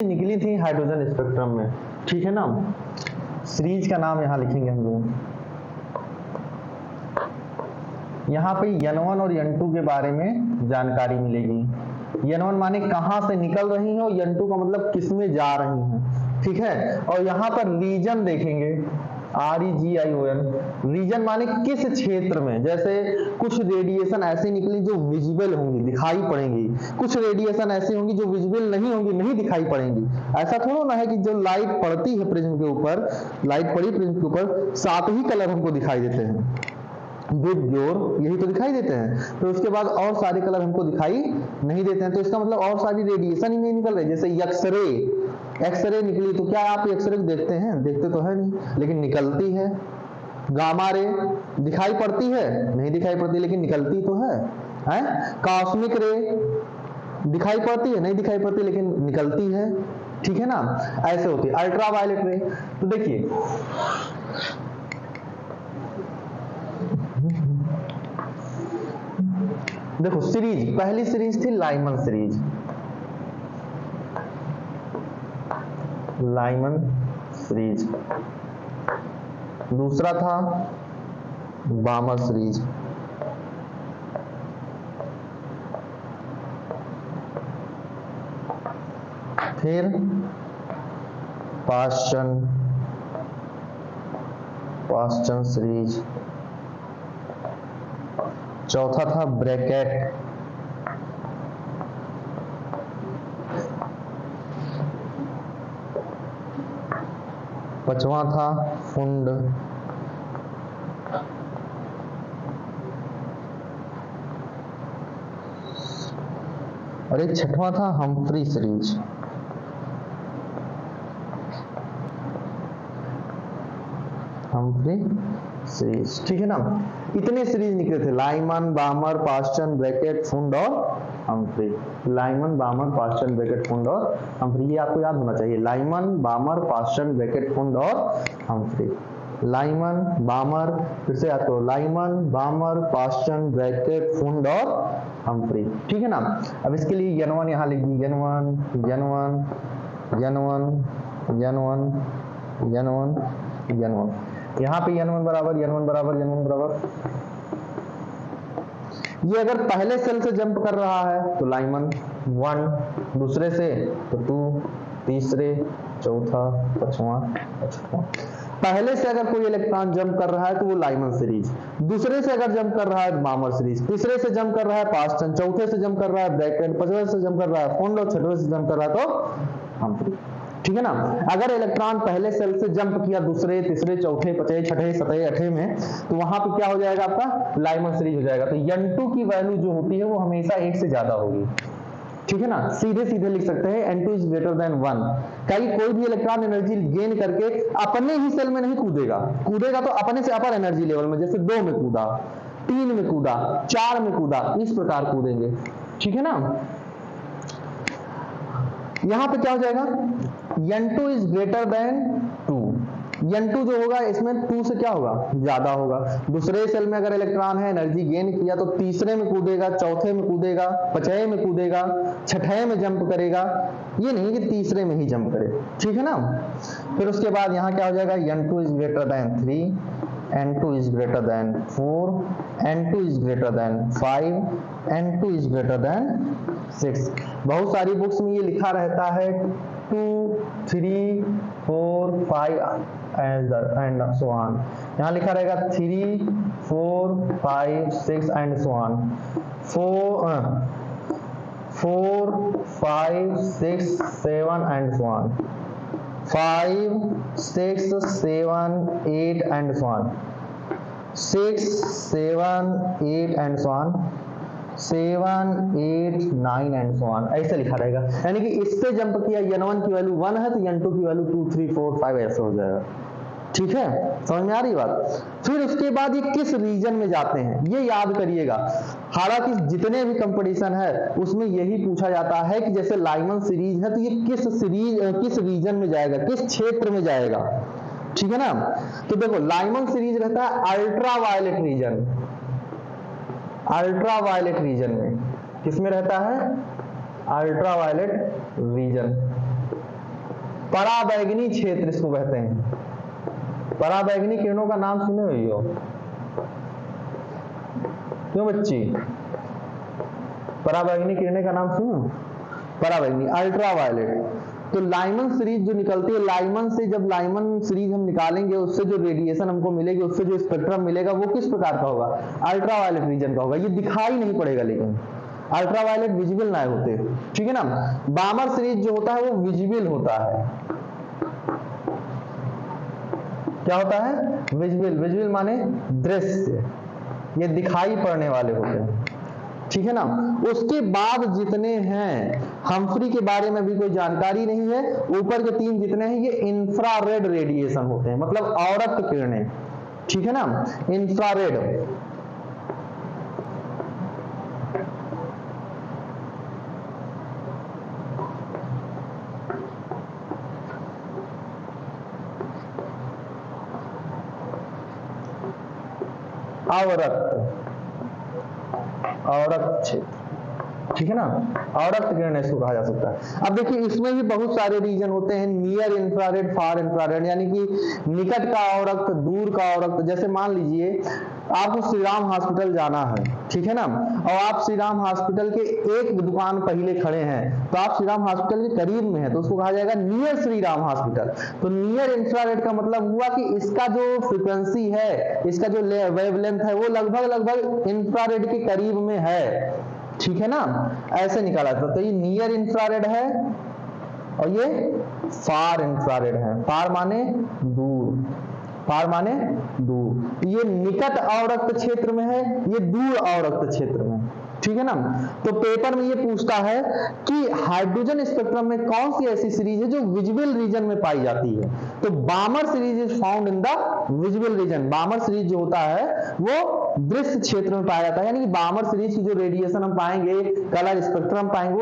निकली थी hydrogen spectrum में, ठीक है ना। सीरीज का नाम यहाँ लिखेंगे हम लोग। यहाँ पे N1 और N2 के बारे में जानकारी मिलेगी। N1 माने कहाँ से निकल रही है और N2 का मतलब किस में जा रही हैं, ठीक है। और यहाँ पर रीजन देखेंगे, REGION, रीजन माने किस क्षेत्र में। जैसे कुछ रेडिएशन ऐसी निकली जो विजिबल होंगी, दिखाई पड़ेंगी, कुछ रेडिएशन ऐसी होंगी जो विजिबल नहीं होंगी, नहीं दिखाई पड़ेंगी। ऐसा थोड़ा ना है कि जो लाइट पड़ती है प्रिज्म के ऊपर, लाइट पड़ी प्रिज्म के ऊपर, 7 ही कलर हमको दिखाई देते हैं, विद ब्योर, यही तो दिखाई देते हैं। तो उसके बाद और सारे कलर हमको दिखाई नहीं देते हैं, तो इसका मतलब और सारी रेडिएशन ही नहीं निकल रही। जैसे एक्सरे निकली, तो क्या आप एक्सरे देखते हैं? देखते तो है नहीं, लेकिन निकलती है। गामा रे दिखाई पड़ती है? नहीं दिखाई पड़ती, लेकिन निकलती तो है, हैं? कॉस्मिक रे दिखाई पड़ती है? नहीं दिखाई पड़ती, लेकिन निकलती है, ठीक है ना। ऐसे होती है। अल्ट्रावायलेट रे, तो देखिए देखो, सीरीज, पहली सीरीज थी लाइमन सीरीज, लाइमन सीरीज। दूसरा था बामर सीरीज, फिर पास्चन सीरीज। चौथा था ब्रैकेट, पांचवा था फुंड, और एक छठवां था हम्फ्री सीरीज। हम्फ्री सीरीज, ठीक है ना। इतने सीरीज निकले थे, लाइमन, बामर, पास्चन, ब्रैकेट, फुंड और हम्फ्री। लाइमन, बामर, पास्चन, ब्रैकेट, फुंड और हम्फ्री, ये आपको याद होना चाहिए। लाइमन, बामर, पास्चन, ब्रैकेट, फुंड और हम्फ्री। लाइमन, बामर, फिर से याद करो, लाइमन, बामर, पास्चन, ब्रैकेट, फुंड और हम्फ्री, ठीक है ना। अब इसके लिए N1 यहाँ लिख दी, N1, N1, N1, N1, N1, N1। यहाँ पे N1 बराबर, N1 बराबर, N1 बराबर। ये अगर पहले सेल से जंप कर रहा है तो लाइमन 1, दूसरे से तो 2, तीसरे, चौथा, पांचवा, छठवां। पहले से अगर कोई इलेक्ट्रॉन जंप कर रहा है तो वो लाइमन सीरीज, दूसरे से अगर जंप कर रहा है बामर सीरीज, तीसरे से जंप कर रहा है पास्चन, चौथे से जंप कर रहा है ब्रैकेट, पांचवे से जंप कर रहा है फुंड और छठवें से जंप कर रहा है तो हम्फ्री, ठीक है ना। अगर इलेक्ट्रॉन पहले सेल से जंप किया दूसरे, तीसरे, चौथे, पांचवें, छठे, सतह, अठे में, तो वहां पे क्या हो जाएगा? आपका लाइमन सीरीज हो जाएगा। तो N2 की वैल्यू जो होती है वो हमेशा 1 से ज्यादा होगी, ठीक है ना। सीधे सीधे लिख सकते हैं N2 इज ग्रेटर देन 1। कोई भी इलेक्ट्रॉन एनर्जी गेन करके अपने ही सेल में नहीं कूदेगा, कूदेगा तो अपने से अपर एनर्जी लेवल में, जैसे 2 में कूदा, 3 में कूदा, 4 में कूदा, इस प्रकार कूदेंगे, ठीक है ना। यहां पे क्या हो जाएगा? N2 is greater than 2। N2 जो होगा इसमें 2 से क्या होगा? ज्यादा होगा। दूसरे सेल में अगर इलेक्ट्रॉन है, एनर्जी गेन किया तो तीसरे में कूदेगा, चौथे में कूदेगा, पांचवें में कूदेगा, छठे में जंप करेगा, ये नहीं कि तीसरे में ही जंप करे, ठीक है ना। फिर उसके बाद यहाँ क्या हो जाएगा? N2 is greater than 3, N2 is greater than 4, N2 is greater than 5, N2 is greater than 6। बहुत सारी बुक्स में ये लिखा रहता है 2, 3, 4, 5 एंड सो ऑन। यहाँ लिखा रहेगा 3, 4, 5, 6 and so on. 4, 5, 6, 7 and so on. 5, 6, 7, 8 and so on. 6, 7, 8 and so on. 7, 8, 9 and so on। ऐसे लिखा रहेगा, यानी कि इससे जंप किया, N1 की वैल्यू 1 है तो N2 की वैल्यू 2, 3, 4, 5 ऐसे हो जाएगा, ठीक है। समझ में आ रही बात? फिर उसके बाद ये किस रीजन में जाते हैं ये याद करिएगा। हालांकि जितने भी कंपटीशन है उसमें यही पूछा जाता है कि जैसे लाइमन सीरीज है तो ये किस रीजन में जाएगा, किस क्षेत्र में जाएगा, ठीक है ना। तो देखो, लाइमन सीरीज रहता है अल्ट्रावायलेट रीजन, अल्ट्रावायलेट रीजन में। किसमें रहता है? Ultraviolet region. पराबैंगनी क्षेत्र इसको कहते हैं। पराबैंगनी किरणों का नाम सुने हुई हो? क्यों बच्ची? पराबैंगनी किरणें का नाम सुनो। पराबैंगनी अल्ट्रावायलेट। तो लाइमन सीरीज जो निकलती है, लाइमन से जब लाइमन सीरीज हम निकालेंगे उससे जो रेडिएशन हमको मिलेगी, उससे जो स्पेक्ट्रम मिलेगा वो किस प्रकार का होगा? अल्ट्रावायलेट रीजन का होगा। ये दिखाई नहीं पड़ेगा, लेकिन अल्ट्रावायलेट विजिबल ना होते, ठीक है ना। बामर सीरीज जो होता है वो विजिबल होता है। क्या होता है? विजिबल। विजिबल माने दृश्य, ये दिखाई पड़ने वाले होते हैं, ठीक है ना। उसके बाद जितने हैं, हम्फ्री के बारे में भी कोई जानकारी नहीं है। ऊपर के 3 जितने हैं ये इंफ्रारेड रेडिएशन होते हैं, मतलब अवरक्त किरणें, ठीक है ना। इंफ्रारेड। अवरक्त क्षेत्र, ठीक है ना। अवरक्त किरण इसको कहा जा सकता है। अब देखिए इसमें भी बहुत सारे रीजन होते हैं, नियर इंफ्रारेड, फार इंफ्रारेड, यानी कि निकट का अवरक्त, दूर का अवरक्त। जैसे मान लीजिए आपको श्री राम हॉस्पिटल जाना है, ठीक है ना, और आप श्री राम हॉस्पिटल के एक दुकान पहले खड़े हैं, तो आप श्री राम हॉस्पिटल के करीब में है, तो उसको कहा जाएगा नियर श्री राम हॉस्पिटल। तो नियर इंफ्रारेड का मतलब हुआ कि इसका जो फ्रीक्वेंसी है, इसका जो वेवलेंथ है वो लगभग इंफ्रारेड के करीब में है, ठीक है ना। ऐसे निकाला था। तो ये नियर इंफ्रारेड है और ये फार इंफ्रारेड है। फार माने दूर, फार माने दूर। ये निकट अवरक्त क्षेत्र में है, ये दूर अवरक्त क्षेत्र में, ठीक है ना। तो पेपर में ये पूछता है कि हाइड्रोजन स्पेक्ट्रम में कौन सी ऐसी सीरीज है जो विजिबल रीजन में पाई जाती है। तो बामर series is found in the visible region. बामर series जो होता है वो दृश्य क्षेत्र में पाया जाता है, यानी कि बामर सीरीज की जो रेडिएशन हम पाएंगे, कलर स्पेक्ट्रम पाएंगे,